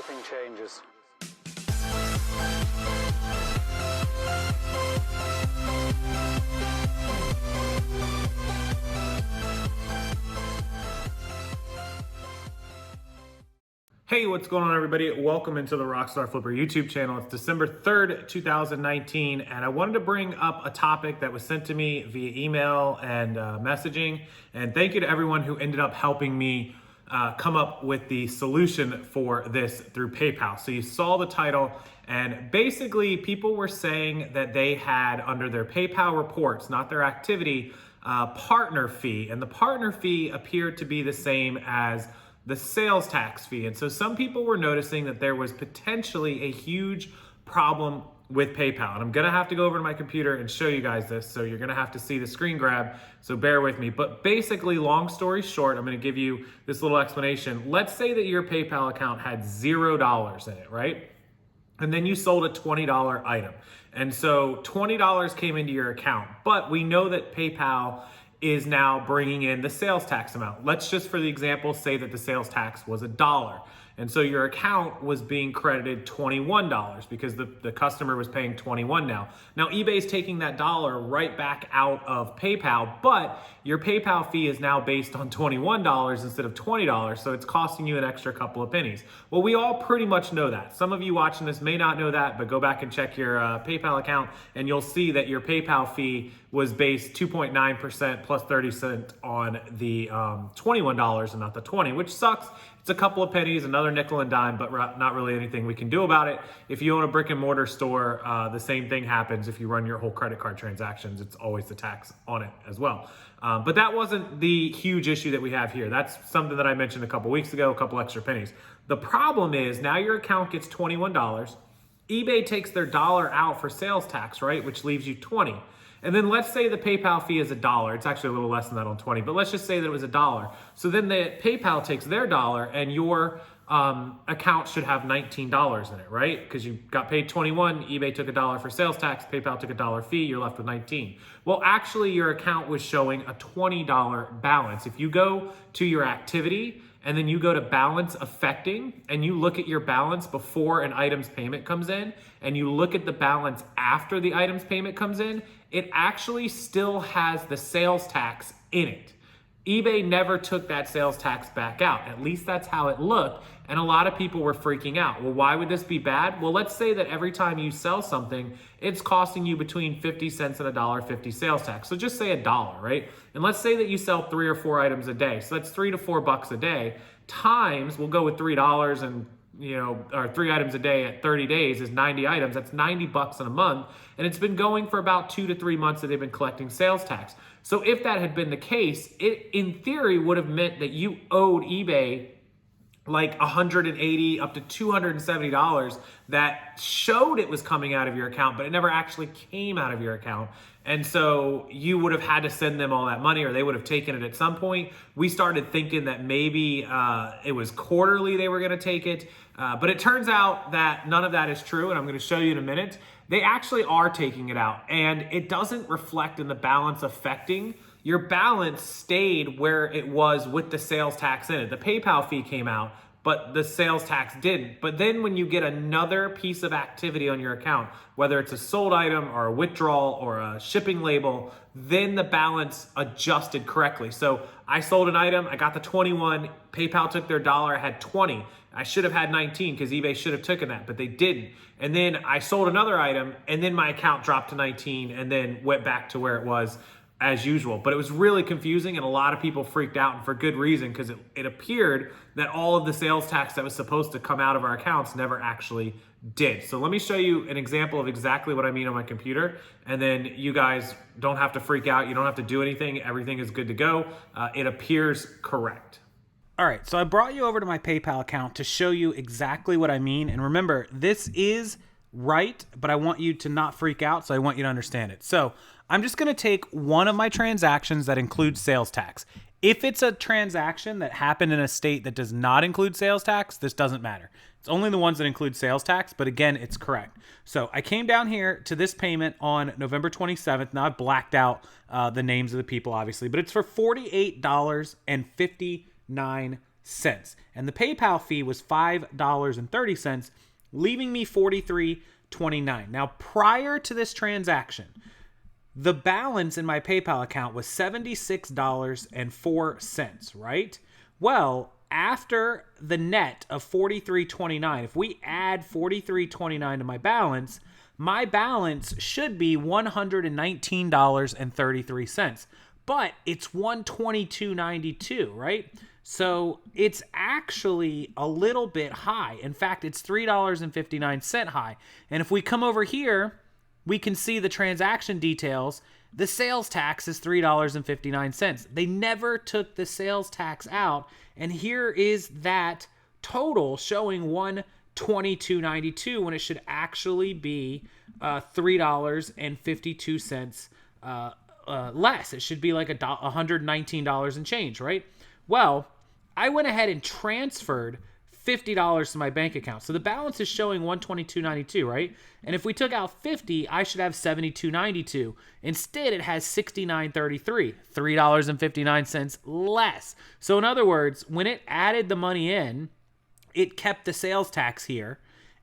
shipping changes. Hey, what's going on, everybody? Welcome into the Rockstarflipper YouTube channel. It's December 3rd, 2019, and I wanted to bring up a topic that was sent to me via email and messaging. And thank you to everyone who ended up helping me come up with the solution for this through PayPal. So you saw the title, and basically people were saying that they had under their PayPal reports, not their activity, partner fee. And the partner fee appeared to be the same as the sales tax fee. And so some people were noticing that there was potentially a huge problem with PayPal. And I'm gonna have to go over to my computer and show you guys this. So you're gonna have to see the screen grab, so bear with me. But basically, long story short, I'm gonna give you this little explanation. Let's say that your PayPal account had $0 in it, right? And then you sold a $20 item. And so $20 came into your account, but we know that PayPal is now bringing in the sales tax amount. Let's just, for the example, say that the sales tax was $1. And so your account was being credited $21 because the customer was paying $21 now. Now eBay's taking that dollar right back out of PayPal, but your PayPal fee is now based on $21 instead of $20, so it's costing you an extra couple of pennies. Well, we all pretty much know that. Some of you watching this may not know that, but go back and check your PayPal account and you'll see that your PayPal fee was based 2.9% plus 30 cents on the $21 and not the 20, which sucks. It's a couple of pennies, another nickel and dime, but not really anything we can do about it. If you own a brick and mortar store, the same thing happens. If you run your whole credit card transactions, it's always the tax on it as well. But that wasn't the huge issue that we have here. That's something that I mentioned a couple weeks ago, a couple extra pennies. The problem is now your account gets $21. eBay takes their dollar out for sales tax, right? Which leaves you 20. And then let's say the PayPal fee is $1. It's actually a little less than that on 20, but let's just say that it was $1. So then the PayPal takes their dollar and your account should have $19 in it, right? Because you got paid 21, eBay took $1 for sales tax, PayPal took $1 fee, you're left with 19. Well, actually your account was showing a $20 balance. If you go to your activity and then you go to balance affecting and you look at your balance before an item's payment comes in and you look at the balance after the item's payment comes in, it actually still has the sales tax in it. eBay never took that sales tax back out. At least that's how it looked. And a lot of people were freaking out. Well, why would this be bad? Well, let's say that every time you sell something, it's costing you between 50 cents and $1.50 sales tax. So just say $1, right? And let's say that you sell 3 or 4 items a day. So that's $3 to $4 a day. Times, we'll go with $3 and or 3 items a day at 30 days is 90 items. That's $90 in a month. And it's been going for about 2 to 3 months that they've been collecting sales tax. So if that had been the case, it in theory would have meant that you owed eBay like $180 up to $270 that showed it was coming out of your account, but it never actually came out of your account. And so you would have had to send them all that money, or they would have taken it at some point. We started thinking that maybe it was quarterly they were gonna take it, but it turns out that none of that is true, and I'm gonna show you in a minute. They actually are taking it out, and it doesn't reflect in the balance affecting. Your balance stayed where it was with the sales tax in it. The PayPal fee came out, but the sales tax didn't. But then when you get another piece of activity on your account, whether it's a sold item or a withdrawal or a shipping label, then the balance adjusted correctly. So I sold an item, I got the 21, PayPal took their dollar, I had 20. I should have had 19 because eBay should have taken that, but they didn't. And then I sold another item and then my account dropped to 19 and then went back to where it was as usual. But it was really confusing and a lot of people freaked out, and for good reason, because it appeared that all of the sales tax that was supposed to come out of our accounts never actually did. So let me show you an example of exactly what I mean on my computer, and then you guys don't have to freak out. You don't have to do anything. Everything is good to go. It appears correct. All right, so I brought you over to my PayPal account to show you exactly what I mean. And remember, this is right, but I want you to not freak out, so I want you to understand it. So I'm just gonna take one of my transactions that includes sales tax. If it's a transaction that happened in a state that does not include sales tax, this doesn't matter. It's only the ones that include sales tax, but again, it's correct. So I came down here to this payment on November 27th. Now I've blacked out the names of the people, obviously, but it's for $48.59. And the PayPal fee was $5.30, leaving me $43.29. Now, prior to this transaction, the balance in my PayPal account was $76.04, right? Well, after the net of $43.29, if we add $43.29 to my balance should be $119.33. But it's $122.92, right? So it's actually a little bit high. In fact, it's $3.59 high. And if we come over here, we can see the transaction details. The sales tax is $3.59. They never took the sales tax out. And here is that total showing $122.92 when it should actually be $3.52 less. It should be like $119 and change, right? Well, I went ahead and transferred $50 to my bank account. So the balance is showing $122.92, right? And if we took out 50, I should have $72.92. Instead, it has $69.33, $3.59 less. So in other words, when it added the money in, it kept the sales tax here.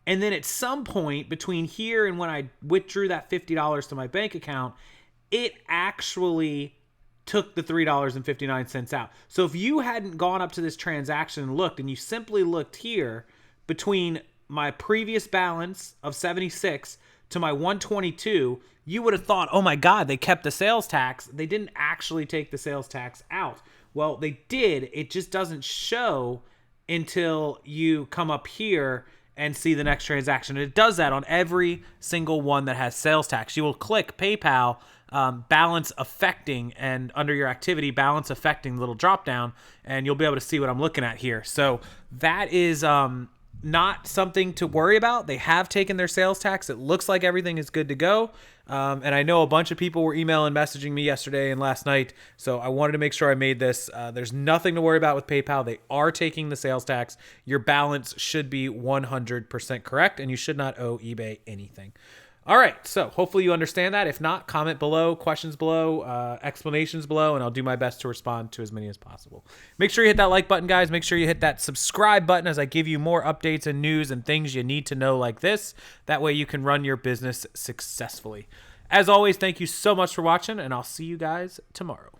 And then at some point between here and when I withdrew that $50 to my bank account, it actually took the $3.59 out. So if you hadn't gone up to this transaction and looked, and you simply looked here between my previous balance of 76 to my 122, you would have thought, oh my God, they kept the sales tax. They didn't actually take the sales tax out. Well, they did. It just doesn't show until you come up here and see the next transaction. It does that on every single one that has sales tax. You will click PayPal balance affecting, and under your activity, balance affecting, the little drop down, and you'll be able to see what I'm looking at here. So that is not something to worry about. They have taken their sales tax. It looks like everything is good to go. And I know a bunch of people were emailing, messaging me yesterday and last night. So I wanted to make sure I made this. There's nothing to worry about with PayPal. They are taking the sales tax. Your balance should be 100% correct, and you should not owe eBay anything. All right, so hopefully you understand that. If not, comment below, questions below, explanations below, and I'll do my best to respond to as many as possible. Make sure you hit that like button, guys. Make sure you hit that subscribe button as I give you more updates and news and things you need to know like this. That way you can run your business successfully. As always, thank you so much for watching, and I'll see you guys tomorrow.